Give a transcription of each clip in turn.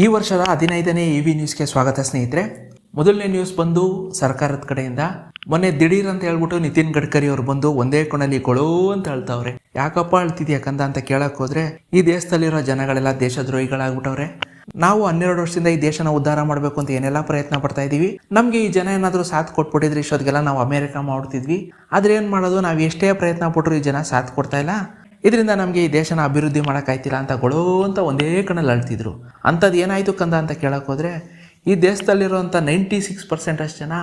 ಈ ವರ್ಷದ 15ನೇ EV ನ್ಯೂಸ್ಗೆ ಸ್ವಾಗತ ಸ್ನೇಹಿತರೆ. ಮೊದಲನೇ ನ್ಯೂಸ್ ಬಂದು ಸರ್ಕಾರದ ಕಡೆಯಿಂದ ಮೊನ್ನೆ ದಿಢೀರ್ ಅಂತ ಹೇಳ್ಬಿಟ್ಟು ನಿತಿನ್ ಗಡ್ಕರಿ ಅವರು ಬಂದು ಒಂದೇ ಕೊಣಲಿ ಕೊಳೋ ಅಂತ ಹೇಳ್ತಾವ್ರೆ. ಯಾಕಪ್ಪ ಅಳ್ತಿದ್ಯಾ ಕಂದ ಅಂತ ಕೇಳಕ್ ಹೋದ್ರೆ ಈ ದೇಶದಲ್ಲಿರೋ ಜನಗಳೆಲ್ಲ ದೇಶದ್ರೋಹಿಗಳಾಗ್ಬಿಟ್ಟವ್ರೆ. ನಾವು 12 ವರ್ಷದಿಂದ ಈ ದೇಶನ ಉದ್ಧಾರ ಮಾಡಬೇಕು ಅಂತ ಏನೆಲ್ಲ ಪ್ರಯತ್ನ ಪಡ್ತಾ ಇದೀವಿ. ನಮ್ಗೆ ಈ ಜನ ಏನಾದರೂ ಸಾಥ್ ಕೊಟ್ಬಿಟ್ಟಿದ್ರೆ ಇಷ್ಟೊತ್ತಿಗೆಲ್ಲ ನಾವು ಅಮೆರಿಕ ಮಾಡ್ತಿದ್ವಿ. ಆದ್ರೆ ಏನ್ ಮಾಡೋದು, ನಾವು ಎಷ್ಟೇ ಪ್ರಯತ್ನ ಪಟ್ಟರು ಈ ಜನ ಸಾಥ್ ಕೊಡ್ತಾ ಇಲ್ಲ. ಇದರಿಂದ ನಮಗೆ ಈ ದೇಶನ ಅಭಿವೃದ್ಧಿ ಮಾಡೋಕ್ಕಾಯ್ತಿಲ್ಲ ಅಂತ ಗೊಳೋ ಅಂತ ಒಂದೇ ಕಣ್ಣಲ್ಲಿ ಅಳ್ತಿದ್ರು. ಅಂಥದ್ದು ಏನಾಯಿತು ಕಂದ ಅಂತ ಕೇಳಕ್ಕೆ ಹೋದರೆ ಈ ದೇಶದಲ್ಲಿರುವಂಥ 96% ಅಷ್ಟು ಜನ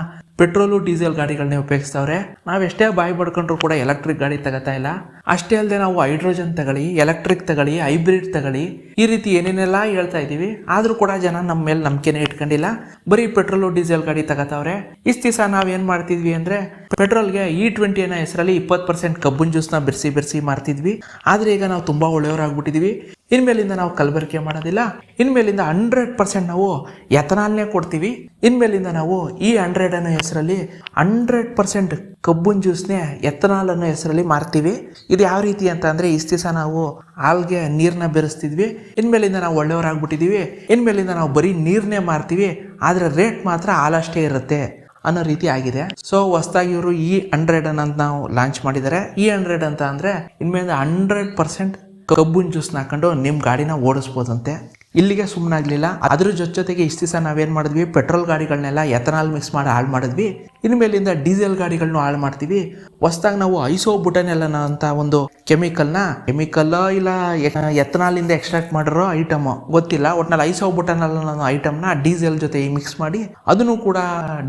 ಪೆಟ್ರೋಲು ಡೀಸೆಲ್ ಗಾಡಿಗಳನ್ನೇ ಉಪಯೋಗಿಸ್ತವ್ರೆ. ನಾವೆಷ್ಟೇ ಬಾಯಿ ಪಡ್ಕೊಂಡ್ರು ಕೂಡ ಎಲೆಕ್ಟ್ರಿಕ್ ಗಾಡಿ ತಗೋತಾ ಇಲ್ಲ. ಅಷ್ಟೇ ಅಲ್ಲದೆ ನಾವು ಹೈಡ್ರೋಜನ್ ತಗೊಳ್ಳಿ, ಎಲೆಕ್ಟ್ರಿಕ್ ತಗೊಳ್ಳಿ, ಹೈಬ್ರಿಡ್ ತಗೊಳ್ಳಿ, ಈ ರೀತಿ ಏನೇನೆಲ್ಲ ಹೇಳ್ತಾ ಇದ್ದೀವಿ. ಆದರೂ ಕೂಡ ಜನ ನಮ್ಮ ಮೇಲೆ ನಂಬಿಕೆನೇ ಇಟ್ಕೊಂಡಿಲ್ಲ. ಬರೀ ಪೆಟ್ರೋಲು ಡೀಸೆಲ್ ಗಾಡಿ ತಗೋತಾವ್ರೆ. ಇಷ್ಟು ದಿವಸ ನಾವೇನು ಮಾಡ್ತಿದ್ವಿ ಅಂದರೆ ಪೆಟ್ರೋಲ್ಗೆ E20 ಅನ್ನೋ ಹೆಸರಲ್ಲಿ 20% ಕಬ್ಬಿನ ಜ್ಯೂಸ್ನ ಬೆರೆಸಿ ಮಾರ್ತಿದ್ವಿ. ಆದರೆ ಈಗ ನಾವು ತುಂಬ ಒಳ್ಳೆಯವರಾಗ್ಬಿಟ್ಟಿದ್ವಿ. ಇನ್ಮೇಲಿಂದ ನಾವು ಕಲಬೆರಕೆ ಮಾಡೋದಿಲ್ಲ. ಇನ್ಮೇಲಿಂದ 100% ನಾವು ಎಥನಾಲ್ನೇ ಕೊಡ್ತೀವಿ. ಇನ್ಮೇಲಿಂದ ನಾವು E100 ಅನ್ನೋ ಹೆಸರಲ್ಲಿ 100% ಕಬ್ಬಿನ ಜ್ಯೂಸ್ನೇ ಎಥನಾಲ್ ಅನ್ನೋ ಹೆಸರಲ್ಲಿ ಮಾರ್ತೀವಿ. ಇದು ಯಾವ ರೀತಿ ಅಂತ ಅಂದರೆ ಇಷ್ಟು ದಿವಸ ನಾವು ಹಾಲ್ಗೆ ನೀರನ್ನ ಬೆರೆಸ್ತಿದ್ವಿ. ಇನ್ಮೇಲಿಂದ ನಾವು ಒಳ್ಳೆಯವರಾಗ್ಬಿಟ್ಟಿದ್ದೀವಿ. ಇನ್ಮೇಲಿಂದ ನಾವು ಬರೀ ನೀರನ್ನೇ ಮಾರ್ತೀವಿ, ಆದರೆ ರೇಟ್ ಮಾತ್ರ ಹಾಲಷ್ಟೇ ಇರುತ್ತೆ ಅನ್ನೋ ರೀತಿ ಆಗಿದೆ. ಸೊ ಹೊಸದಾಗಿ ಇವರು E100 ಅಂತ ನಾವು ಲಾಂಚ್ ಮಾಡಿದ್ದಾರೆ. E100 ಅಂತ ಅಂದರೆ ಇನ್ಮೇಲಿಂದ 100% ಕಬ್ಬಿನ ಜ್ಯೂಸ್ನ ಹಾಕೊಂಡು ನಿಮ್ಮ ಗಾಡಿನ ಓಡಿಸ್ಬೋದಂತೆ. ಇಲ್ಲಿಗೆ ಸುಮ್ಮನಾಗಲಿಲ್ಲ. ಅದ್ರ ಜೊತೆಗೆ ಇಷ್ಟು ದಿವಸ ನಾವೇನು ಮಾಡಿದ್ವಿ, ಪೆಟ್ರೋಲ್ ಗಾಡಿಗಳನ್ನೆಲ್ಲ ಎಥನಾಲ್ ಮಿಕ್ಸ್ ಮಾಡಿ ಹಾಳು ಮಾಡಿದ್ವಿ. ಇನ್ಮೇಲಿಂದ ಡೀಸೆಲ್ ಗಾಡಿಗಳನ್ನ ಹಾಳು ಮಾಡ್ತೀವಿ. ಹೊಸದಾಗಿ ನಾವು ಐಸೋಬುಟನೆಲ್ಲ ಅಂತ ಒಂದು ಕೆಮಿಕಲ್ ಇಲ್ಲ ಎಥನಾಲಿಂದ ಎಕ್ಸ್ಟ್ರಾಕ್ಟ್ ಮಾಡಿರೋ ಐಟಮ್ ಗೊತ್ತಿಲ್ಲ, ಒಟ್ನಲ್ಲಿ ಐಸೋಬುಟನೆಲ್ಲ ಅನ್ನೋ ಐಟಮ್ನ ಡೀಸೆಲ್ ಜೊತೆ ಮಿಕ್ಸ್ ಮಾಡಿ ಅದನ್ನು ಕೂಡ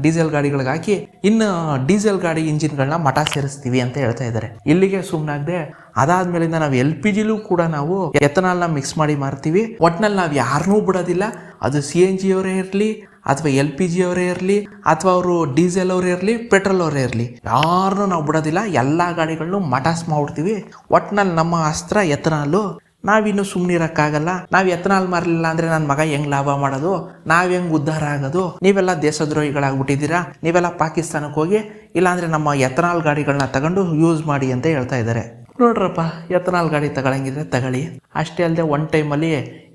ಡೀಸೆಲ್ ಗಾಡಿಗಳಿಗೆ ಹಾಕಿ ಇನ್ನು ಡೀಸೆಲ್ ಗಾಡಿ ಇಂಜಿನ್ಗಳನ್ನ ಮಠ ಸೇರಿಸ್ತೀವಿ ಅಂತ ಹೇಳ್ತಾ ಇದ್ದಾರೆ. ಇಲ್ಲಿಗೆ ಸುಮ್ಮನಾಗದೆ ಅದಾದ್ಮೇಲಿಂದ ನಾವು LPGಲೂ ಕೂಡ ನಾವು ಎಥನಾಲ್ನ ಮಿಕ್ಸ್ ಮಾಡಿ ಮಾರ್ತೀವಿ. ಒಟ್ನಲ್ಲಿ ನಾವು ಯಾರನ್ನೂ ಬಿಡೋದಿಲ್ಲ. ಅದು CNG ಅವರೇ ಇರಲಿ ಅಥವಾ LPG ಅವರೇ ಇರಲಿ ಅಥವಾ ಅವರು ಡೀಸೆಲ್ ಅವರೇ ಇರಲಿ, ಪೆಟ್ರೋಲ್ ಅವರೇ ಇರಲಿ, ಯಾರನ್ನೂ ನಾವು ಬಿಡೋದಿಲ್ಲ. ಎಲ್ಲ ಗಾಡಿಗಳನ್ನೂ ಮಟಾಸ್ ಮಾಡ್ಬಿಡ್ತೀವಿ. ಒಟ್ನಲ್ಲಿ ನಮ್ಮ ಅಸ್ತ್ರ ಎಥನಾಲು. ನಾವಿನ್ನು ಸುಮ್ಮನಿರೋಕ್ಕಾಗಲ್ಲ. ನಾವು ಎಥನಾಲ್ ಮಾರಲಿಲ್ಲ ಅಂದರೆ ನನ್ನ ಮಗ ಹೆಂಗೆ ಲಾಭ ಮಾಡೋದು, ನಾವು ಹೆಂಗೆ ಉದ್ಧಾರ ಆಗೋದು? ನೀವೆಲ್ಲ ದೇಶದ್ರೋಹಿಗಳಾಗ್ಬಿಟ್ಟಿದ್ದೀರಾ. ನೀವೆಲ್ಲ ಪಾಕಿಸ್ತಾನಕ್ಕೆ ಹೋಗಿ, ಇಲ್ಲಾಂದರೆ ನಮ್ಮ ಎಥನಾಲ್ ಗಾಡಿಗಳನ್ನ ತಗೊಂಡು ಯೂಸ್ ಮಾಡಿ ಅಂತ ಹೇಳ್ತಾ ಇದ್ದಾರೆ. ನೋಡ್ರಪ್ಪ, ಎಥನಾಲ್ ಗಾಡಿ ತಗೊಳಂಗಿದ್ರೆ ತಗೊಳ್ಳಿ. ಅಷ್ಟೇ ಅಲ್ಲದೆ ಒನ್ ಟೈಮಲ್ಲಿ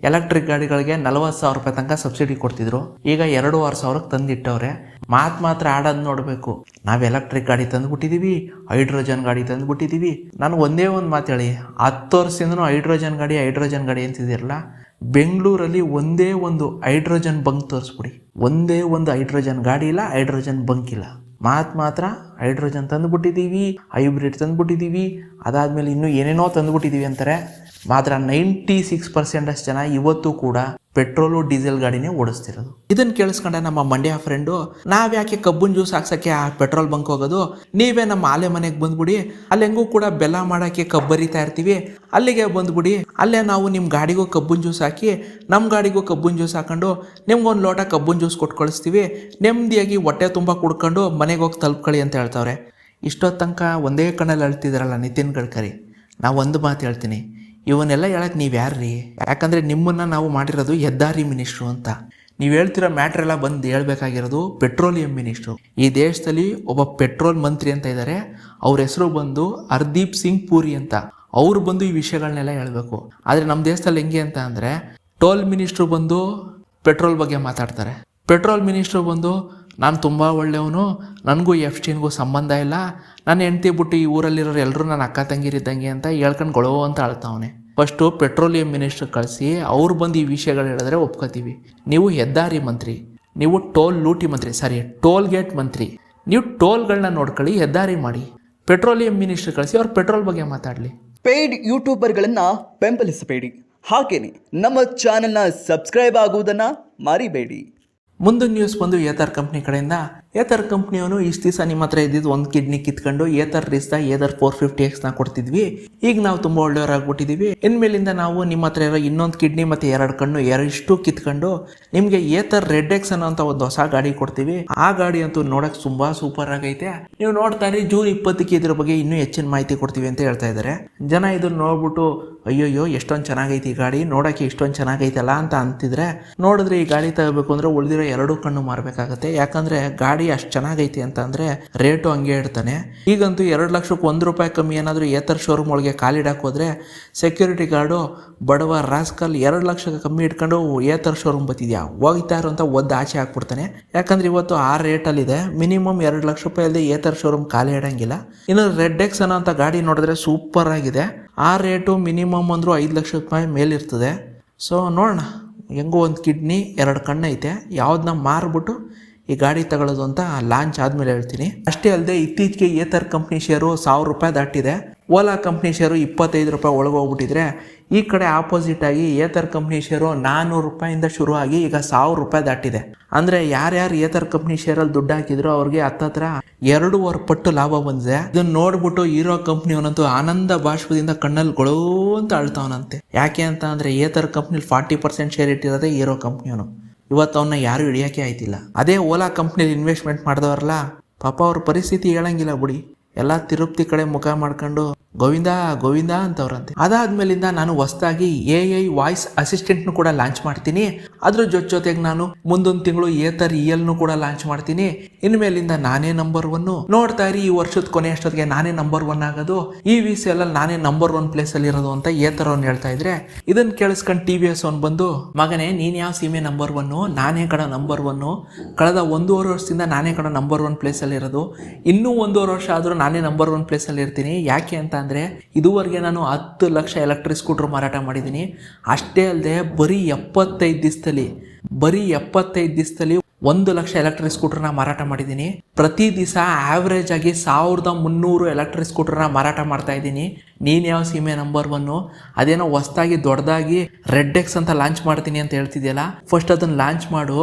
ಎಲೆಕ್ಟ್ರಿಕ್ ಗಾಡಿಗಳಿಗೆ 40,000 ರೂಪಾಯಿ ತನಕ ಸಬ್ಸಿಡಿ ಕೊಡ್ತಿದ್ರು. ಈಗ 2,500ಕ್ಕೆ ತಂದಿಟ್ಟವ್ರೆ. ಮಾತ್ರ ಆಡೋದು ನೋಡಬೇಕು. ನಾವು ಎಲೆಕ್ಟ್ರಿಕ್ ಗಾಡಿ ತಂದುಬಿಟ್ಟಿದ್ದೀವಿ, ಹೈಡ್ರೋಜನ್ ಗಾಡಿ ತಂದುಬಿಟ್ಟಿದ್ದೀವಿ. ನಾನು ಒಂದೇ ಒಂದು ಮಾತು ಹೇಳಿ, 10 ವರ್ಷದಿಂದನೂ ಹೈಡ್ರೋಜನ್ ಗಾಡಿ ಅಂತಿದ್ದೀರಲ್ಲ, ಬೆಂಗಳೂರಲ್ಲಿ ಒಂದೇ ಒಂದು ಹೈಡ್ರೋಜನ್ ಬಂಕ್ ತೋರಿಸ್ಬಿಡಿ. ಒಂದೇ ಒಂದು ಹೈಡ್ರೋಜನ್ ಗಾಡಿ ಇಲ್ಲ, ಹೈಡ್ರೋಜನ್ ಬಂಕ್ ಇಲ್ಲ. ಮಾತ್ರ ಹೈಡ್ರೋಜನ್ ತಂದುಬಿಟ್ಟಿದ್ದೀವಿ, ಹೈಬ್ರಿಡ್ ತಂದುಬಿಟ್ಟಿದ್ದೀವಿ, ಅದಾದಮೇಲೆ ಇನ್ನೂ ಏನೇನೋ ತಂದುಬಿಟ್ಟಿದ್ದೀವಿ ಅಂತಾರೆ. ಮಾತ್ರ 96% ಅಷ್ಟು ಜನ ಇವತ್ತು ಕೂಡ ಪೆಟ್ರೋಲು ಡೀಸೆಲ್ ಗಾಡಿನೇ ಓಡಿಸ್ತಿರೋದು. ಇದನ್ನು ಕೇಳಿಸ್ಕೊಂಡ ನಮ್ಮ ಮಂಡ್ಯ ಫ್ರೆಂಡು, ನಾವ್ಯಾಕೆ ಕಬ್ಬಿನ ಜ್ಯೂಸ್ ಹಾಕ್ಸೋಕ್ಕೆ ಆ ಪೆಟ್ರೋಲ್ ಬಂಕ್ ಹೋಗೋದು, ನೀವೇ ನಮ್ಮ ಆಲೆ ಮನೆಗೆ ಬಂದ್ಬಿಡಿ, ಅಲ್ಲಿ ಹೆಂಗೂ ಕೂಡ ಬೆಲ್ಲ ಮಾಡೋಕ್ಕೆ ಕಬ್ಬರಿತಾ ಇರ್ತೀವಿ, ಅಲ್ಲಿಗೆ ಬಂದ್ಬಿಡಿ. ಅಲ್ಲೇ ನಾವು ನಿಮ್ಮ ಗಾಡಿಗೂ ಕಬ್ಬಿನ ಜ್ಯೂಸ್ ಹಾಕಿ ನಮ್ಮ ಗಾಡಿಗೂ ಕಬ್ಬಿನ ಜ್ಯೂಸ್ ಹಾಕೊಂಡು ನಿಮ್ಗೊಂದು ಲೋಟ ಕಬ್ಬಿನ ಜ್ಯೂಸ್ ಕೊಟ್ಟು ಕಳಿಸ್ತೀವಿ. ನೆಮ್ಮದಿಯಾಗಿ ಹೊಟ್ಟೆ ತುಂಬ ಕುಡ್ಕೊಂಡು ಮನೆಗೆ ಹೋಗಿ ತಲುಪ್ಕೊಳ್ಳಿ ಅಂತ ಹೇಳ್ತಾವ್ರೆ. ಇಷ್ಟೊತ್ತು ತನಕ ಒಂದೇ ಕಣ್ಣಲ್ಲಿ ಅಳ್ತಿದ್ದಾರಲ್ಲ ನಿತಿನ್ ಗಡ್ಕರಿ, ನಾವು ಒಂದು ಮಾತು ಹೇಳ್ತೀನಿ, ಇವನ್ನೆಲ್ಲ ಹೇಳಕ್ಕೆ ನೀವು ಯಾರ್ರೀ? ಯಾಕಂದರೆ ನಿಮ್ಮನ್ನು ನಾವು ಮಾಡಿರೋದು ಹೆದ್ದಾರಿ ಮಿನಿಸ್ಟ್ರು ಅಂತ. ನೀವು ಹೇಳ್ತಿರೋ ಮ್ಯಾಟ್ರ್ ಎಲ್ಲ ಬಂದು ಹೇಳ್ಬೇಕಾಗಿರೋದು ಪೆಟ್ರೋಲಿಯಂ ಮಿನಿಸ್ಟ್ರು. ಈ ದೇಶದಲ್ಲಿ ಒಬ್ಬ ಪೆಟ್ರೋಲ್ ಮಂತ್ರಿ ಅಂತ ಇದ್ದಾರೆ, ಅವ್ರ ಹೆಸರು ಬಂದು ಹರ್ದೀಪ್ ಸಿಂಗ್ ಪೂರಿ ಅಂತ. ಅವ್ರು ಬಂದು ಈ ವಿಷಯಗಳನ್ನೆಲ್ಲ ಹೇಳಬೇಕು. ಆದರೆ ನಮ್ಮ ದೇಶದಲ್ಲಿ ಹೆಂಗೆ ಅಂತ ಅಂದರೆ, ಟೋಲ್ ಮಿನಿಸ್ಟ್ರು ಬಂದು ಪೆಟ್ರೋಲ್ ಬಗ್ಗೆ ಮಾತಾಡ್ತಾರೆ. ಪೆಟ್ರೋಲ್ ಮಿನಿಸ್ಟ್ರು ಬಂದು ನಾನು ತುಂಬ ಒಳ್ಳೆಯವನು, ನನಗೂ ಎಫ್ಸ್ಟೀನ್ಗೂ ಸಂಬಂಧ ಇಲ್ಲ, ನನ್ನ ಹೆಂಡ್ತಿ ಬಿಟ್ಟು ಈ ಊರಲ್ಲಿರೋರು ಎಲ್ಲರೂ ನನ್ನ ಅಕ್ಕ ತಂಗಿರಿದ್ದಂಗೆ ಅಂತ ಹೇಳ್ಕೊಂಡ್ಕೊಳ್ಳೋ ಅಂತ ಆಳ್ತಾವನೆ. ಫಸ್ಟು ಪೆಟ್ರೋಲಿಯಂ ಮಿನಿಸ್ಟ್ರ್ ಕಳಿಸಿ ಅವ್ರು ಬಂದು ಈ ವಿಷಯಗಳು ಹೇಳಿದ್ರೆ ಒಪ್ಕೋತೀವಿ. ನೀವು ಹೆದ್ದಾರಿ ಮಂತ್ರಿ, ನೀವು ಟೋಲ್ ಗೇಟ್ ಮಂತ್ರಿ, ನೀವು ಟೋಲ್ಗಳನ್ನ ನೋಡ್ಕೊಳ್ಳಿ, ಹೆದ್ದಾರಿ ಮಾಡಿ. ಪೆಟ್ರೋಲಿಯಂ ಮಿನಿಸ್ಟ್ರ್ ಕಳಿಸಿ ಅವ್ರು ಪೆಟ್ರೋಲ್ ಬಗ್ಗೆ ಮಾತಾಡಲಿ. ಪೇಯ್ಡ್ ಯೂಟ್ಯೂಬರ್ಗಳನ್ನು ಬೆಂಬಲಿಸಬೇಡಿ, ಹಾಗೇನೆ ನಮ್ಮ ಚಾನೆಲ್ನ ಸಬ್ಸ್ಕ್ರೈಬ್ ಆಗುವುದನ್ನು ಮರಿಬೇಡಿ. ಮುಂದಿನ ನ್ಯೂಸ್ ಬಂದು ಏತರ್ ಕಂಪ್ನಿ ಕಡೆಯಿಂದ. ಏತರ್ ಕಂಪ್ನಿಯವನು ಇಷ್ಟು ದಿವಸ ನಿಮ್ಮ ಹತ್ರ ಇದ್ದಿದ್ದು ಒಂದು ಕಿಡ್ನಿ ಕಿತ್ಕೊಂಡು ಏತರ್ 450Xನ ಕೊಡ್ತಿದ್ವಿ. ಈಗ ನಾವು ತುಂಬ ಒಳ್ಳೆಯವರಾಗ್ಬಿಟ್ಟಿದ್ದೀವಿ. ಇನ್ಮೇಲಿಂದ ನಾವು ನಿಮ್ಮ ಹತ್ರ ಇರೋ ಇನ್ನೊಂದು ಕಿಡ್ನಿ ಮತ್ತು 2 ಕಣ್ಣು ಇಷ್ಟು ಕಿತ್ಕೊಂಡು ನಿಮಗೆ ಏತರ್ ರೆಡ್ ಎಕ್ಸ್ ಅನ್ನೋಂಥ ಒಂದು ಹೊಸ ಗಾಡಿ ಕೊಡ್ತೀವಿ. ಆ ಗಾಡಿ ಅಂತೂ ನೋಡೋಕೆ ತುಂಬ ಸೂಪರ್ ಆಗೈತೆ. ನೀವು ನೋಡ್ತಾರೆ ಜೂನ್ 20ಕ್ಕೆ ಇದ್ರ ಬಗ್ಗೆ ಇನ್ನೂ ಹೆಚ್ಚಿನ ಮಾಹಿತಿ ಕೊಡ್ತೀವಿ ಅಂತ ಹೇಳ್ತಾ ಇದ್ದಾರೆ. ಜನ ಇದನ್ನು ನೋಡ್ಬಿಟ್ಟು ಅಯ್ಯೋಯ್ಯೋ ಎಷ್ಟೊಂದು ಚೆನ್ನಾಗೈತಿ ಈ ಗಾಡಿ, ನೋಡೋಕ್ಕೆ ಇಷ್ಟೊಂದು ಚೆನ್ನಾಗೈತಲ್ಲ ಅಂತ ಅಂತಿದ್ರೆ, ನೋಡಿದ್ರೆ ಈ ಗಾಡಿ ತಗೋಬೇಕು ಅಂದರೆ ಉಳಿದಿರೋ 2 ಕಣ್ಣು ಮಾರಬೇಕಾಗತ್ತೆ. ಯಾಕಂದರೆ ಗಾಡಿ ಅಷ್ಟು ಚೆನ್ನಾಗೈತಿ ಅಂತ ಅಂದರೆ ರೇಟು ಹಂಗೆ ಇಡ್ತಾನೆ. ಈಗಂತೂ 2 ಲಕ್ಷಕ್ಕೆ ₹1 ಕಮ್ಮಿ ಏನಾದರೂ ಏತರ್ ಶೋರೂಮ್ ಒಳಗೆ ಕಾಲಿಡಕ್ಕೆ ಹೋದರೆ ಸೆಕ್ಯೂರಿಟಿ ಗಾರ್ಡು ಬಡವ ರಾಸ್ಕಲ್ 2 ಲಕ್ಷಕ್ಕೆ ಕಮ್ಮಿ ಇಟ್ಕೊಂಡು ಏತರ್ ಶೋರೂಮ್ ಬತ್ತಿದ್ಯಾ ಹೋಗ್ತಾ ಇರೋ ಅಂತ ಒದ್ದು ಆಚೆ ಹಾಕ್ಬಿಡ್ತಾನೆ. ಯಾಕಂದ್ರೆ ಇವತ್ತು ಆ ರೇಟಲ್ಲಿದೆ, ಮಿನಿಮಮ್ ₹2 ಲಕ್ಷ ಅಲ್ಲದೆ ಏತರ್ ಶೋರೂಮ್ ಖಾಲಿ ಇಡಂಗಿಲ್ಲ. ಇನ್ನು ರೆಡ್ ಎಕ್ಸ್ ಅನ್ನೋ ಅಂತ ಗಾಡಿ ನೋಡಿದ್ರೆ ಸೂಪರ್ ಆಗಿದೆ. ಆ ರೇಟು ಮಿನಿಮಮ್ ಅಂದರೂ ₹5 ಲಕ್ಷ ಮೇಲಿರ್ತದೆ. ಸೊ ನೋಡೋಣ, ಹೆಂಗೋ ಒಂದು ಕಿಡ್ನಿ 2 ಕಣ್ಣು ಐತೆ, ಯಾವ್ದನ್ನ ಮಾರ್ಬಿಟ್ಟು ಈ ಗಾಡಿ ತಗೊಳ್ಳೋದು ಅಂತ ಲಾಂಚ್ ಆದಮೇಲೆ ಹೇಳ್ತೀನಿ. ಅಷ್ಟೇ ಅಲ್ಲದೆ ಇತ್ತೀಚೆಗೆ ಏತರ್ ಕಂಪ್ನಿ ಶೇರು ₹1000 ದಾಟಿದೆ. ಓಲಾ ಕಂಪ್ನಿ ಶೇರು ₹25 ಒಳಗೋಗ್ಬಿಟ್ಟಿದ್ರೆ ಈ ಕಡೆ ಆಪೋಸಿಟ್ ಆಗಿ ಏತರ್ ಕಂಪ್ನಿ ಶೇರು ₹400 ಶುರು ಆಗಿ ಈಗ ₹1000 ದಾಟಿದೆ. ಅಂದರೆ ಯಾರ್ಯಾರು ಏತರ್ ಕಂಪ್ನಿ ಶೇರಲ್ಲಿ ದುಡ್ಡು ಹಾಕಿದ್ರು ಅವ್ರಿಗೆ ಹತ್ತತ್ರ 2.5 ಪಟ್ಟು ಲಾಭ ಬಂದಿದೆ. ಇದನ್ನ ನೋಡ್ಬಿಟ್ಟು ಹೀರೋ ಕಂಪ್ನಿಯವನಂತೂ ಆನಂದ ಬಾಷ್ಪದಿಂದ ಕಣ್ಣಲ್ಲಿ ಗೊಳೋ ಅಂತ ಅಳ್ತಾವನಂತೆ. ಯಾಕೆ ಅಂತ ಅಂದರೆ ಏತರ್ ಕಂಪ್ನಿಲಿ 40% ಶೇರ್ ಇಟ್ಟಿರೋದೇ ಹೀರೋ ಕಂಪ್ನಿಯವನು. ಇವತ್ತು ಅವನ್ನ ಯಾರು ಹಿಡಿಯೋಕೆ ಆಯ್ತಿಲ್ಲ. ಅದೇ ಓಲಾ ಕಂಪ್ನಿಲಿ ಇನ್ವೆಸ್ಟ್ಮೆಂಟ್ ಮಾಡಿದವ್ರಲ್ಲ ಪಾಪ ಅವ್ರ ಪರಿಸ್ಥಿತಿ ಹೇಳಂಗಿಲ್ಲ ಬಿಡಿ. ಎಲ್ಲ ತಿರುಪ್ತಿ ಕಡೆ ಮುಖ ಮಾಡ್ಕೊಂಡು ಗೋವಿಂದ ಗೋವಿಂದ ಅಂತವ್ರಂತೆ. ಅದಾದ್ಮೇಲಿಂದ ನಾನು ಹೊಸದಾಗಿ AI ವಾಯ್ಸ್ ಅಸಿಸ್ಟೆಂಟ್ನು ಕೂಡ ಲಾಂಚ್ ಮಾಡ್ತೀನಿ. ಅದ್ರ ಜೊತೆಗೆ ನಾನು ಮುಂದೊಂದು ತಿಂಗಳು ಏತರ್ ELನು ಕೂಡ ಲಾಂಚ್ ಮಾಡ್ತೀನಿ. ಇನ್ಮೇಲಿಂದ ನಾನೇ ನಂಬರ್ 1. ನೋಡ್ತಾ ಇರಿ, ಈ ವರ್ಷದ ಕೊನೆ ಅಷ್ಟೊತ್ತಿಗೆ ನಾನೇ ನಂಬರ್ 1 ಆಗೋದು, ಈ VCL ಅಲ್ಲಿ ನಾನೇ ನಂಬರ್ 1 ಪ್ಲೇಸ್ ಅಲ್ಲಿ ಇರೋದು ಅಂತ ಏತರ್ ಅವ್ನು ಹೇಳ್ತಾ ಇದ್ರೆ ಇದನ್ನ ಕೇಳಿಸ್ಕೊಂಡು TVS ಅವ್ನು ಬಂದು, ಮಗನೇ ನೀನ್ ಯಾವ ಸೀಮೆ ನಂಬರ್ 1? ನಾನೇ ಕಡ ನಂಬರ್ 1. ಕಳೆದ 1.5 ವರ್ಷದಿಂದ ನಾನೇ ಕಡ ನಂಬರ್ 1 ಪ್ಲೇಸ್ ಅಲ್ಲಿ ಇರೋದು. ಇನ್ನೂ 1.5 ವರ್ಷ ಆದ್ರೂ ನಾನೇ ನಂಬರ್ 1 ಪ್ಲೇಸ್ ಅಲ್ಲಿ ಇರ್ತೀನಿ. ಯಾಕೆ ಅಂತ ಅಂದ್ರೆ ಇದುವರೆಗೆ ನಾನು 10 ಲಕ್ಷ ಎಲೆಕ್ಟ್ರಿಕ್ ಸ್ಕೂಟರ್ ಮಾರಾಟ ಮಾಡಿದ್ದೀನಿ. ಅಷ್ಟೇ ಅಲ್ಲದೆ ಬರೀ 75 ದಿವಸದಲ್ಲಿ 1 ಲಕ್ಷ ಎಲೆಕ್ಟ್ರಿಕ್ ಸ್ಕೂಟರ್ನ ಮಾರಾಟ ಮಾಡಿದ್ದೀನಿ. ಪ್ರತಿ ದಿವಸ ಆವ್ರೇಜ್ ಆಗಿ 1300 ಎಲೆಕ್ಟ್ರಿಕ್ ಸ್ಕೂಟರ್ನ ಮಾರಾಟ ಮಾಡ್ತಾ ಇದ್ದೀನಿ. ನೀನು ಯಾವ ಸೀಮೆ ನಂಬರ್ 1? ಅದೇನೋ ಹೊಸದಾಗಿ ದೊಡ್ಡದಾಗಿ ರೆಡ್ ಎಕ್ಸ್ ಅಂತ ಲಾಂಚ್ ಮಾಡ್ತೀನಿ ಅಂತ ಹೇಳ್ತಿದ್ಯಲ್ಲ, ಫಸ್ಟ್ ಅದನ್ನ ಲಾಂಚ್ ಮಾಡು,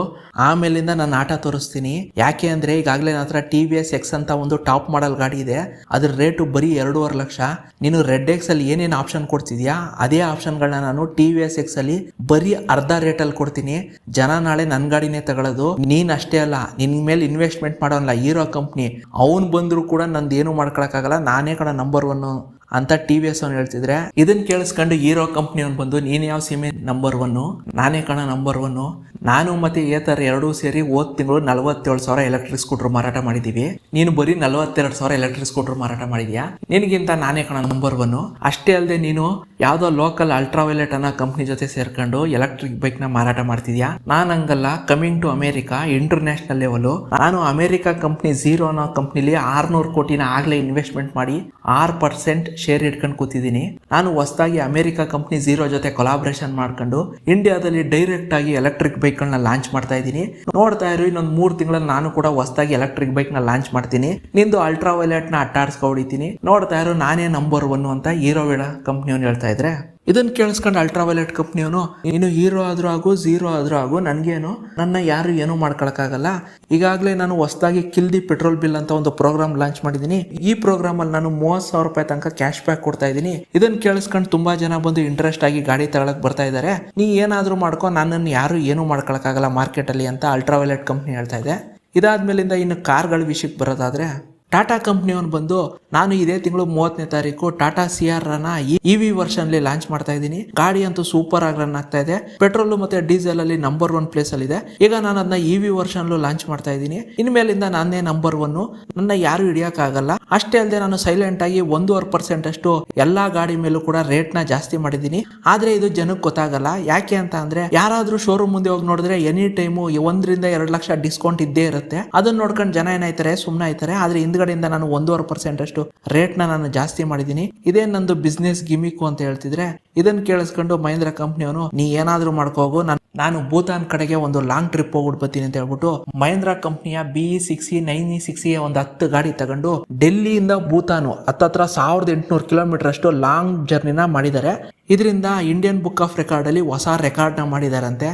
ಆಮೇಲಿಂದ ನಾನು ಆಟ ತೋರಿಸ್ತೀನಿ. ಯಾಕೆ ಅಂದರೆ ಈಗಾಗಲೇ ನನ್ನ ಹತ್ರ TVS X ಅಂತ ಒಂದು ಟಾಪ್ ಮಾಡೆಲ್ ಗಾಡಿ ಇದೆ. ಅದ್ರ ರೇಟು ಬರೀ 2.5 ಲಕ್ಷ. ನೀನು ರೆಡ್ ಎಕ್ಸ್ ಅಲ್ಲಿ ಏನೇನು ಆಪ್ಷನ್ ಕೊಡ್ತಿದ್ಯಾ ಅದೇ ಆಪ್ಷನ್ಗಳನ್ನ ನಾನು TVS X ಅಲ್ಲಿ ಬರೀ ಅರ್ಧ ರೇಟಲ್ಲಿ ಕೊಡ್ತೀನಿ. ಜನ ನಾಳೆ ನನ್ನ ಗಾಡಿನೇ ತಗೊಳ್ಳೋದು. ನೀನ್ ಅಷ್ಟೇ ಅಲ್ಲ, ನಿನ್ ಮೇಲೆ ಇನ್ವೆಸ್ಟ್ಮೆಂಟ್ ಮಾಡೋಲ್ಲ ಹೀರೋ ಕಂಪ್ನಿ, ಅವನು ಬಂದ್ರು ಕೂಡ ನಂದು ಏನು ಮಾಡ್ಕೊಳಕ್ಕಾಗಲ್ಲ, ನಾನೇ ಕಡೆ ನಂಬರ್ 1 ಅಂತ TVS ಅವ್ನು ಹೇಳ್ತಿದ್ರೆ ಇದನ್ನ ಕೇಳಿಸ್ಕೊಂಡು ಹೀರೋ ಕಂಪ್ನಿ ಅವ್ನು ಬಂದು, ನೀನು ಯಾವ ಸೀಮೆ ನಂಬರ್ 1? ನಾನೇ ಕಣ ನಂಬರ್ 1. ನಾನು ಮತ್ತೆ ಏತರ್ ಎರಡೂ ಸೇರಿ ಹೋದ ತಿಂಗಳು 47,000 ಎಲೆಕ್ಟ್ರಿಕ್ ಸ್ಕೂಟರ್ ಮಾರಾಟ ಮಾಡಿದೀವಿ. ನೀನು ಬರೀ 42,000 ಎಲೆಕ್ಟ್ರಿಕ್ ಸ್ಕೂಟರ್ ಮಾರಾಟ ಮಾಡಿದ್ಯಾ. ನಿನಗಿಂತ ನಾನೇ ಕಣ ನಂಬರ್ 1. ಅಷ್ಟೇ ಅಲ್ಲದೆ ನೀನು ಯಾವುದೋ ಲೋಕಲ್ ಅಲ್ಟ್ರಾವೈಲೆಟ್ ಅನ್ನೋ ಕಂಪ್ನಿ ಜೊತೆ ಸೇರ್ಕೊಂಡು ಎಲೆಕ್ಟ್ರಿಕ್ ಬೈಕ್ ನ ಮಾರಾಟ ಮಾಡ್ತಿದ್ಯಾ. ನಾನು ಹಂಗಲ್ಲ, coming to America, international level. ನಾನು ಅಮೆರಿಕಾ ಕಂಪ್ನಿ ಝೀರೋ ಅನ್ನೋ ಕಂಪ್ನಿಲಿ 600 ಕೋಟಿನ ಆಗ್ಲೇ ಇನ್ವೆಸ್ಟ್ಮೆಂಟ್ ಮಾಡಿ 6% ಶೇರ್ ಇಟ್ಕೊಂಡು ಕೂತಿದ್ದೀನಿ. ನಾನು ಹೊಸದಾಗಿ ಅಮೆರಿಕಾ ಕಂಪ್ನಿ ಝೀರೋ ಜೊತೆ ಕೊಲಾಬ್ರೇಷನ್ ಮಾಡ್ಕೊಂಡು ಇಂಡಿಯಾದಲ್ಲಿ ಡೈರೆಕ್ಟ್ ಆಗಿ ಎಲೆಕ್ಟ್ರಿಕ್ ಬೈಕ್ ಗಳನ್ನ ಲಾಂಚ್ ಮಾಡ್ತಾ ಇದ್ದೀನಿ. ನೋಡ್ತಾ ಇರು, ಇನ್ನೊಂದು 3 ತಿಂಗಳಲ್ಲಿ ನಾನು ಕೂಡ ಹೊಸದಾಗಿ ಎಲೆಕ್ಟ್ರಿಕ್ ಬೈಕ್ ನ ಲಾಂಚ್ ಮಾಡ್ತೀನಿ. ನಿಂದು ಅಲ್ಟ್ರಾವೈಲೆಟ್ ನ ಅಟ್ಟಾಡ್ಸ್ಕೊ ಹೊಡಿತೀನಿ. ನೋಡ್ತಾ ಇರು, ನಾನೇ ನಂಬರ್ 1 ಅಂತ ಹೀರೋ ಕಂಪ್ನಿಯವನು ಹೇಳ್ತಾ ಇದ್ರೆ ಇದನ್ನ ಕೇಳಿಸ್ಕೊಂಡು ಅಲ್ಟ್ರಾವೈಲೆಟ್ ಕಂಪ್ನಿಯವನು, ನೀನು ಹೀರೋ ಆದ್ರೂ ಆಗು ಝೀರೋ ಆದ್ರೂ ಆಗು, ನನ್ಗೇನು, ನನ್ನ ಯಾರು ಏನೂ ಮಾಡ್ಕೊಳಕ್ಕಾಗಲ್ಲ. ಈಗಾಗಲೇ ನಾನು ಹೊಸದಾಗಿ ಕಿಲ್ ದಿ ಪೆಟ್ರೋಲ್ ಬಿಲ್ ಅಂತ ಒಂದು ಪ್ರೋಗ್ರಾಮ್ ಲಾಂಚ್ ಮಾಡಿದ್ದೀನಿ. ಈ ಪ್ರೋಗ್ರಾಮ್ ಅಲ್ಲಿ ನಾನು ₹30,000 ತನಕ ಕ್ಯಾಶ್ ಬ್ಯಾಕ್ ಕೊಡ್ತಾ ಇದ್ದೀನಿ. ಇದನ್ನ ಕೇಳಿಸ್ಕೊಂಡು ತುಂಬಾ ಜನ ಬಂದು ಇಂಟ್ರೆಸ್ಟ್ ಆಗಿ ಗಾಡಿ ತಗೊಳಕ್ ಬರ್ತಾ ಇದ್ದಾರೆ. ನೀ ಏನಾದ್ರೂ ಮಾಡ್ಕೊ, ನನ್ನನ್ನು ಯಾರು ಏನೂ ಮಾಡ್ಕೊಳಕ್ಕಾಗಲ್ಲ ಮಾರ್ಕೆಟ್ ಅಲ್ಲಿ ಅಂತ ಅಲ್ಟ್ರಾವೈಲೆಟ್ ಕಂಪ್ನಿ ಹೇಳ್ತಾ ಇದೆ. ಇದಾದ್ಮೇಲಿಂದ ಇನ್ನು ಕಾರ್ಗಳ ವಿಷಯಕ್ಕೆ ಬರೋದಾದ್ರೆ ಟಾಟಾ ಕಂಪ್ನಿಯವನು ಬಂದು, ನಾನು ಇದೇ ತಿಂಗಳು 30ನೇ ತಾರೀಕು ಟಾಟಾ CR-ನ EV ವರ್ಷನ್ ಅಲ್ಲಿ ಲಾಂಚ್ ಮಾಡ್ತಾ ಇದ್ದೀನಿ. ಗಾಡಿ ಅಂತೂ ಸೂಪರ್ ಆಗಿ ರನ್ ಆಗ್ತಾ ಇದೆ. ಪೆಟ್ರೋಲ್ ಮತ್ತೆ ಡೀಸೆಲ್ ಅಲ್ಲಿ ನಂಬರ್ 1 ಪ್ಲೇಸ್ ಅಲ್ಲಿ ಇದೆ. ಈಗ ನಾನು ಅದನ್ನ EV ವರ್ಷನ್ ಲಾಂಚ್ ಮಾಡ್ತಾ ಇದ್ದೀನಿ. ಇನ್ಮೇಲಿಂದ ನಾನೇ ನಂಬರ್ 1, ನನ್ನ ಯಾರು ಹಿಡಿಯಕ್ಕಾಗಲ್ಲ. ಅಷ್ಟೇ ಅಲ್ಲದೆ ನಾನು ಸೈಲೆಂಟ್ ಆಗಿ 1.5% ಅಷ್ಟು ಎಲ್ಲಾ ಗಾಡಿ ಮೇಲೂ ಕೂಡ ರೇಟ್ ನ ಜಾಸ್ತಿ ಮಾಡಿದ್ದೀನಿ. ಆದ್ರೆ ಇದು ಜನಕ್ಕೆ ಗೊತ್ತಾಗಲ್ಲ. ಯಾಕೆ ಅಂತ ಅಂದ್ರೆ ಯಾರಾದ್ರೂ ಶೋರೂಮ್ ಮುಂದೆ ಹೋಗಿ ನೋಡಿದ್ರೆ ಎನಿ ಟೈಮು 1 ರಿಂದ 2 ಲಕ್ಷ ಡಿಸ್ಕೌಂಟ್ ಇದ್ದೇ ಇರುತ್ತೆ. ಅದನ್ನ ನೋಡ್ಕೊಂಡು ಜನ ಏನಾಯ್ತಾರೆ, ಸುಮ್ಮನೆ ಆಯ್ತಾರೆ. ಆದ್ರೆ ಹಿಂದ್ಗಡೆಯಿಂದ ನಾನು 1.5% ಅಷ್ಟು ರೇಟ್ ನಾನು ಜಾಸ್ತಿ ಮಾಡಿದ್ದೀನಿ. ಇದೇ ನಂದು ಬಿಸ್ನೆಸ್ ಗಿಮಿಕ್ ಅಂತ ಹೇಳ್ತಿದ್ರೆ ಇದನ್ನ ಕೇಳಿಸ್ಕೊಂಡು ಮಹೇಂದ್ರ ಕಂಪ್ನಿಯವನು, ನೀ ಏನಾದ್ರೂ ಮಾಡ್ಕೋಗು, ನಾನು ಭೂತಾನ್ ಕಡೆಗೆ ಒಂದು ಲಾಂಗ್ ಟ್ರಿಪ್ ಹೋಗ್ಬಿಟ್ಟು ಬರ್ತೀನಿ ಅಂತ ಹೇಳ್ಬಿಟ್ಟು ಮಹೇಂದ್ರ ಕಂಪ್ನಿಯ BE60 9E60 ಒಂದು 10 ಗಾಡಿ ತಗೊಂಡು ಡೆಲ್ಲಿಯಿಂದ ಭೂತಾನು ಹತ್ತತ್ರ 1800 ಕಿಲೋಮೀಟರ್ ಅಷ್ಟು ಲಾಂಗ್ ಜರ್ನಿನ ಮಾಡಿದ್ದಾರೆ. ಇದರಿಂದ ಇಂಡಿಯನ್ ಬುಕ್ ಆಫ್ ರೆಕಾರ್ಡ್ ಅಲ್ಲಿ ಹೊಸ ರೆಕಾರ್ಡ್ನ ಮಾಡಿದಾರಂತೆ.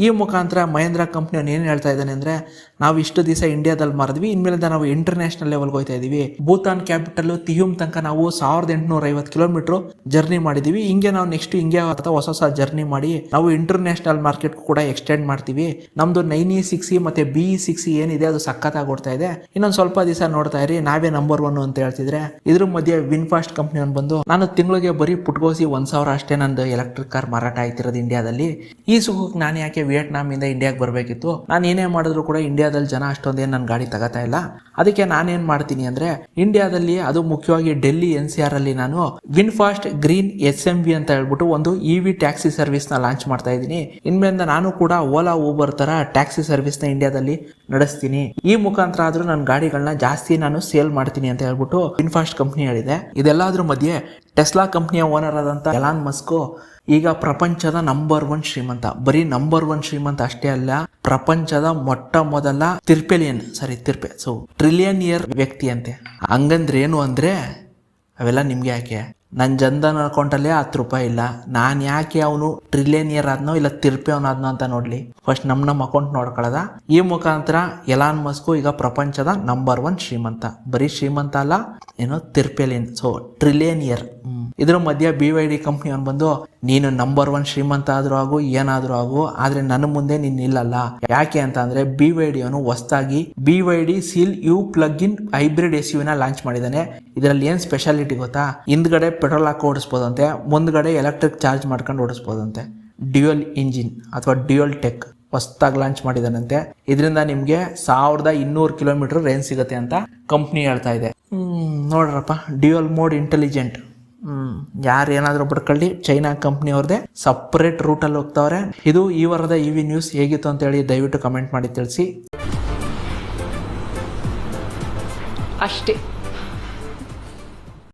ಈ ಮುಖಾಂತರ ಮಹೇಂದ್ರ ಕಂಪ್ನಿಯವನು ಏನು ಹೇಳ್ತಾ ಇದ್ದಾನೆ ಅಂದರೆ, ನಾವು ಇಷ್ಟು ದಿವಸ ಇಂಡಿಯಾದಲ್ಲಿ ಮಾರಿದ್ವಿ, ಇನ್ಮೇಲಿಂದ ನಾವು ಇಂಟರ್ನ್ಯಾಷನಲ್ ಲೆವೆಲ್ಗೆ ಹೋಗ್ತಾ ಇದ್ದೀವಿ. ಭೂತಾನ್ ಕ್ಯಾಪಿಟಲ್ ತಿಹುಮ್ ತನಕ ನಾವು 1850 ಕಿಲೋಮೀಟರ್ ಜರ್ನಿ ಮಾಡಿದ್ದೀವಿ. ಹಿಂಗೆ ನಾವು ನೆಕ್ಸ್ಟ್ ಹಿಂಗೆ ಹೊಸ ಜರ್ನಿ ಮಾಡಿ ನಾವು ಇಂಟರ್ನ್ಯಾಷನಲ್ ಮಾರ್ಕೆಟ್ ಕೂಡ ಎಕ್ಸ್ಟೆಂಡ್ ಮಾಡ್ತೀವಿ. ನಮ್ದು 9E60 ಮತ್ತೆ BE60 ಏನಿದೆ ಅದು ಸಖತ್ತಾಗಿ ಓಡ್ತಾ ಇದೆ. ಇನ್ನೊಂದು ಸ್ವಲ್ಪ ದಿವಸ ನೋಡ್ತಾ ಇರಿ, ನಾವೇ ನಂಬರ್ 1 ಅಂತ ಹೇಳ್ತಿದ್ರೆ ಇದ್ರ ಮಧ್ಯೆ ವಿನ್ಫಾಸ್ಟ್ ಕಂಪ್ನಿಯವನು ಬಂದು, ನಾನು ತಿಂಗಳಿಗೆ ಬರೀ ಪುಟ್ಗೋಸಿ 1,000 ಅಷ್ಟೇ ನಂದು ಎಲೆಕ್ಟ್ರಿಕ್ ಕಾರ್ ಮಾರಾಟ ಆಯ್ತಿರೋದು ಇಂಡಿಯಾದಲ್ಲಿ. ಈ ಸುಖಕ್ಕೆ ನಾನು ಯಾಕೆ ವಿಯೆಟ್ನಾಮಿಂದ ಇಂಡಿಯಾಗೆ ಬರಬೇಕಿತ್ತು. ನಾನು ಏನೇ ಮಾಡಿದ್ರು ಕೂಡ ಇಂಡಿಯಾದಲ್ಲಿ ಜನ ಅಷ್ಟೊಂದೇನು ನನ್ನ ಗಾಡಿ ತಗೋತಾ ಇಲ್ಲ. ಅದಕ್ಕೆ ನಾನೇನು ಮಾಡ್ತೀನಿ ಅಂದರೆ ಇಂಡಿಯಾದಲ್ಲಿ, ಅದು ಮುಖ್ಯವಾಗಿ ಡೆಲ್ಲಿ NCR ಅಲ್ಲಿ ನಾನು ವಿನ್ಫಾಸ್ಟ್ ಗ್ರೀನ್ SMV ಅಂತ ಹೇಳ್ಬಿಟ್ಟು ಒಂದು EV ಟ್ಯಾಕ್ಸಿ ಸರ್ವಿಸ್ನ ಲಾಂಚ್ ಮಾಡ್ತಾ ಇದ್ದೀನಿ. ಇನ್ಮೇಲಿಂದ ನಾನು ಕೂಡ ಓಲಾ ಊಬರ್ ಥರ ಟ್ಯಾಕ್ಸಿ ಸರ್ವಿಸ್ನ ಇಂಡಿಯಾದಲ್ಲಿ ನಡೆಸ್ತೀನಿ. ಈ ಮುಖಾಂತರ ಆದರೂ ನನ್ನ ಗಾಡಿಗಳನ್ನ ಜಾಸ್ತಿ ನಾನು ಸೇಲ್ ಮಾಡ್ತೀನಿ ಅಂತ ಹೇಳ್ಬಿಟ್ಟು ವಿನ್ಫಾಸ್ಟ್ ಕಂಪ್ನಿ ಹೇಳಿದೆ. ಇದೆಲ್ಲದ್ರ ಮಧ್ಯೆ ಟೆಸ್ಲಾ ಕಂಪ್ನಿಯ ಓನರ್ ಆದಂಥ ಎಲಾನ್ ಮಸ್ಕ್ ಈಗ ಪ್ರಪಂಚದ ನಂಬರ್ 1 ಶ್ರೀಮಂತ. ಬರೀ ನಂಬರ್ 1 ಶ್ರೀಮಂತ ಅಷ್ಟೇ ಅಲ್ಲ, ಪ್ರಪಂಚದ ಮೊಟ್ಟ ಮೊದಲ ಟ್ರಿಲಿಯನಿಯರ್ ವ್ಯಕ್ತಿ ಅಂತೆ. ಹಂಗಂದ್ರೆ ಏನು ಅಂದ್ರೆ ಅವೆಲ್ಲ ನಿಮ್ಗೆ ಯಾಕೆ? ನನ್ನ ಜನ್ಧನ್ ಅಕೌಂಟಲ್ಲೇ 10 ರೂಪಾಯಿ ಇಲ್ಲ, ನಾನು ಯಾಕೆ ಅವನು ಟ್ರಿಲಿಯನಿಯರ್ ಆದ್ನೋ ಇಲ್ಲ ತಿರ್ಪೆಯವನಾದ್ನೋ ಅಂತ ನೋಡ್ಲಿ? ಫಸ್ಟ್ ನಮ್ಮ ಅಕೌಂಟ್ ನೋಡ್ಕೊಳ್ಳೋದ. ಈ ಮುಖಾಂತರ ಎಲಾನ್ ಮಸ್ಕು ಈಗ ಪ್ರಪಂಚದ ನಂಬರ್ 1 ಶ್ರೀಮಂತ. ಬರೀ ಶ್ರೀಮಂತ ಅಲ್ಲ, ಏನೋ ತಿರ್ಪೆಲಿಯನ್, ಟ್ರಿಲಿಯನಿಯರ್. ಇದ್ರ ಮಧ್ಯ BYD ಕಂಪ್ನಿ ಅವ್ನು ಬಂದು, ನೀನು ನಂಬರ್ 1 ಶ್ರೀಮಂತ ಆದ್ರೂ ಆಗು, ಏನಾದ್ರೂ ಆಗು, ಆದ್ರೆ ನನ್ನ ಮುಂದೆ ನೀನ್ ನಿಲ್ಲಲ್ಲ. ಯಾಕೆ ಅಂತ ಅಂದ್ರೆ BYD ಅವನು ಹೊಸದಾಗಿ BYD Seal U plug in hybrid SUV ನ ಲಾಂಚ್ ಮಾಡಿದ್ದಾನೆ. ಇದರಲ್ಲಿ ಏನ್ ಸ್ಪೆಷಾಲಿಟಿ ಗೊತ್ತಾ? ಹಿಂದ್ಗಡೆ ಪೆಟ್ರೋಲ್ ಹಾಕಿ ಓಡಿಸ್ಬೋದಂತೆ, ಮುಂದ್ಗಡೆ ಎಲೆಕ್ಟ್ರಿಕ್ ಚಾರ್ಜ್ ಮಾಡ್ಕೊಂಡು ಓಡಿಸ್ಬೋದಂತೆ. ಡ್ಯುಯಲ್ ಇಂಜಿನ್ ಅಥವಾ ಡ್ಯುಯಲ್ ಟೆಕ್ ಹೊಸದಾಗಿ ಲಾಂಚ್ ಮಾಡಿದಾನಂತೆ. ಇದರಿಂದ ನಿಮ್ಗೆ 1200 ಕಿಲೋಮೀಟರ್ ರೇಂಜ್ ಸಿಗುತ್ತೆ ಅಂತ ಕಂಪ್ನಿ ಹೇಳ್ತಾ ಇದೆ. ನೋಡ್ರಪ್ಪ, ಡ್ಯುಯಲ್ ಮೋಡ್ ಇಂಟೆಲಿಜೆಂಟ್. ಯಾರು ಏನಾದರೂ ಬಿಡ್ಕೊಳ್ಳಿ, ಚೈನಾ ಕಂಪ್ನಿ ಅವ್ರದ್ದೇ ಸಪ್ರೇಟ್ ರೂಟಲ್ಲಿ ಹೋಗ್ತಾವ್ರೆ. ಇದು ಈ ವಾರದ EV ನ್ಯೂಸ್. ಹೇಗಿತ್ತು ಅಂತ ಹೇಳಿ ದಯವಿಟ್ಟು ಕಮೆಂಟ್ ಮಾಡಿ ತಿಳಿಸಿ. ಅಷ್ಟೇ.